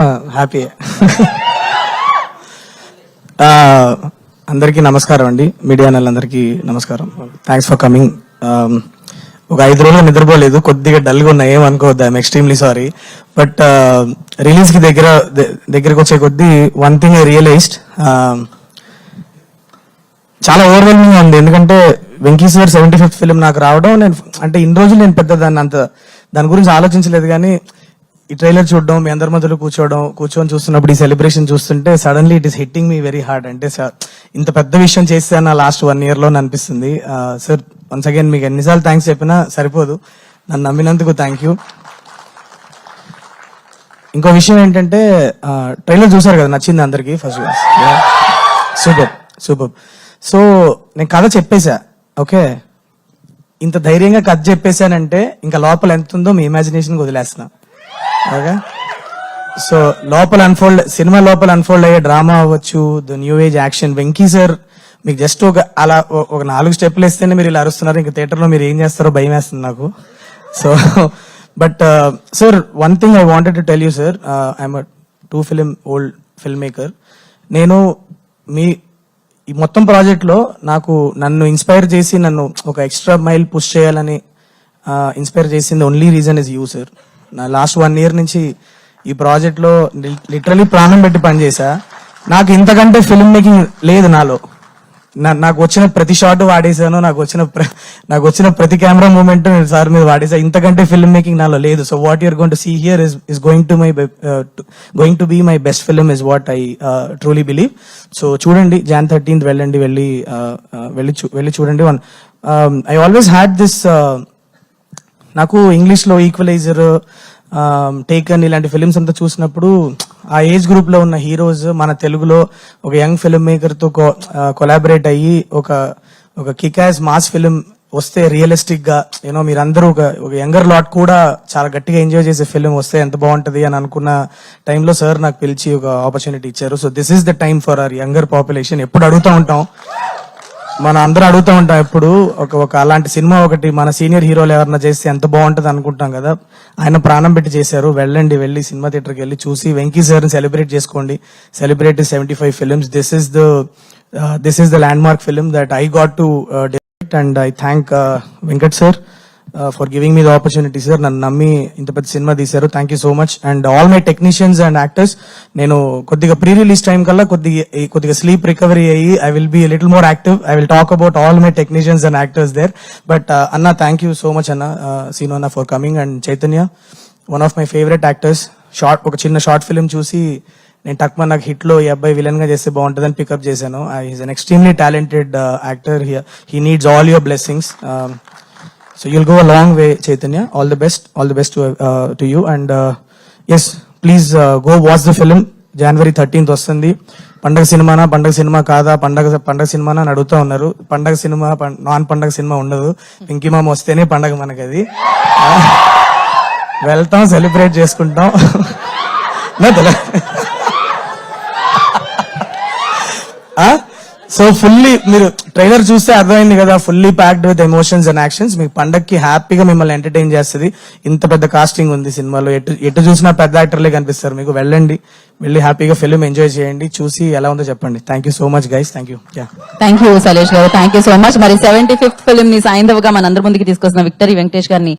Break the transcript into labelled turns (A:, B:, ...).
A: Happy. అందరికీ నమస్కారం అండి, మీడియా అందరికీ నమస్కారం. Thanks for coming. ఒక 5 రోజులు నిద్రపోలేదు, కొద్దిగా డల్గా ఉన్నా, ఏమనుకోవద్దు, I'm extremely sorry. But release కి దగ్గరకు వచ్చే కొద్దీ వన్ థింగ్ ఐ రియలైజ్డ్, చాలా ఓవర్వెల్మింగ్ ఉంది. ఎందుకంటే వెంకీ సార్ 75th ఫిలిం నాకు రావడం, నేను అంటే ఇన్ని రోజులు నేను పెద్ద దాని గురించి ఆలోచించలేదు. కానీ ఈ ట్రైలర్ చూడడం, మీ అందరి మధ్యలో కూర్చొని చూస్తున్నప్పుడు, ఈ సెలబ్రేషన్ చూస్తుంటే suddenly it is hitting me very hard. అంటే సార్ ఇంత పెద్ద విషయం చేస్తే నా లాస్ట్ 1 year లో అనిపిస్తుంది. సార్ వన్స్ అగైన్ మీకు ఎన్నిసార్లు థ్యాంక్స్ చెప్పినా సరిపోదు, నన్ను నమ్మినందుకు థ్యాంక్ యూ. ఇంకో విషయం ఏంటంటే, ట్రైలర్ చూసారు కదా, నచ్చింది అందరికి. First super. సో నేను కథ చెప్పేశా, ఓకే. ఇంత ధైర్యంగా కథ చెప్పేశానంటే ఇంకా లోపల ఎంత ఉందో మీ ఇమాజినేషన్ వదిలేస్తున్నా, ఓకే. సో సినిమా లోపల అన్ఫోల్డ్ అయ్యే డ్రామా అవ్వచ్చు, the new age action. Venky sir మీకు జస్ట్ ఒక 4 స్టెప్లు వేస్తేనే మీరు ఇలా అరుస్తున్నారు, ఇంకా థియేటర్లో మీరు ఏం చేస్తారో భయం వేస్తుంది నాకు. So but sir, one thing I wanted to tell you sir, I'm 2 film old film maker. నేను ఈ మొత్తం ప్రాజెక్ట్ లో నన్ను ఇన్స్పైర్ చేసి, నన్ను ఒక ఎక్స్ట్రా మైల్ పుష్ చేయాలని ఇన్స్పైర్ చేసింది only reason is you sir. నా లాస్ట్ 1 year నుంచి ఈ ప్రాజెక్ట్ లో లిటరలీ ప్రాణం పెట్టి పనిచేసా. నాకు ఇంతకంటే ఫిల్మ్ మేకింగ్ లేదు నాలో. నాకు వచ్చిన ప్రతి షాట్ వాడేసాను, నాకు వచ్చిన ప్రతి కెమెరా మూమెంట్ నేను సార్ మీద వాడేసా. ఇంతకంటే ఫిల్మ్ మేకింగ్ నాలో లేదు. So what you're going to see here is going to be my best film is what I truly believe. So చూడండి, Jan 13th వెళ్ళి చూడండి. ఐ ఆల్వేస్ హ్యాడ్ దిస్, నాకు English లో ఈక్వలైజర్, టేకన్ ఇలాంటి films అంతా చూసినప్పుడు ఆ ఏజ్ గ్రూప్ లో ఉన్న హీరోస్ మన తెలుగులో ఒక యంగ్ ఫిల్మ్ మేకర్ తో కొలాబరేట్ అయ్యి ఒక కిక్ యాస్ మాస్ ఫిలిం వస్తే, రియలిస్టిక్ గా మీరందరూ ఒక యంగర్ లాట్ కూడా చాలా గట్టిగా ఎంజాయ్ చేసే ఫిలిం వస్తే ఎంత బాగుంటది అని అనుకున్న టైంలో సార్ నాకు పిలిచి ఒక ఆపర్చునిటీ ఇచ్చారు. So this is the time for hour younger population. ఎప్పుడు అడుగుతూ ఉంటాం, ఎప్పుడు ఒక అలాంటి సినిమా ఒకటి మన సీనియర్ హీరోలు ఎవరన్నా చేస్తే ఎంత బాగుంటది అనుకుంటాం కదా. ఆయన ప్రాణం పెట్టి చేశారు. వెళ్ళి సినిమా థియేటర్కి వెళ్ళి చూసి వెంకీ సార్ ని సెలబ్రేట్ చేసుకోండి. Celebrate 75 films. This is the landmark film that I got to direct, and I thank Venkat sir for giving me the opportunity, sir. నన్ను నమ్మి ఇంత పెద్ద సినిమా తీశారు. Thank you so much. And all my technicians and actors, నేను కొద్దిగా pre release time కల్లా కొద్దిగా స్లీప్ రికవరీ అయ్యి I will be little more active. I will talk about all my technicians and actors there. But అన్న, thank you so much అన్న, సీను అన్న, for coming. And Chaitanya, one of my favourite actors. ఒక చిన్న short film చూసి నేను టక్మన్ నాకు hit లో ఈ అబ్బాయి విలన్ గా చేస్తే బాగుంటుందని పికప్ చేశాను. Is an extremely talented actor. He needs all your blessings. So you'll go a long way, Chaitanya. All the best to you. And yes, please go watch the film. January 13th వస్తుంది. పండగ cinema కాదా, పండగ సినిమానా అని అడుగుతా ఉన్నారు. పండగ cinema, non పండగ సినిమా ఉండదు. వెంకీ మామ వస్తేనే పండగ మనకి. అది వెళ్తాం, సెలబ్రేట్ చేసుకుంటాం. సో ఫుల్లీ, మీరు ట్రైలర్ చూస్తే అర్థమైంది కదా, fully packed with emotions and actions. మీకు పండక్కి హ్యాపీగా మిమ్మల్ని ఎంటర్టైన్ చేస్తుంది. ఇంత పెద్ద కాస్టింగ్ ఉంది సినిమాలో, ఎటు చూసినా పెద్ద యాక్టర్లే కనిపిస్తారు మీకు. వెళ్ళి హ్యాపీగా ఫిల్మ్ ఎంజాయ్ చేయండి, చూసి ఎలా ఉందో చెప్పండి. Thank you so much guys. Thank
B: you Salesh గారు, థ్యాంక్ యూ సో మచ్. మరి 75th ఫిల్మ్ ని సాయంత్రంగా మన అందరి ముందుకి తీసుకొస్తున్న విక్టరీ వెంకటేష్ గారిని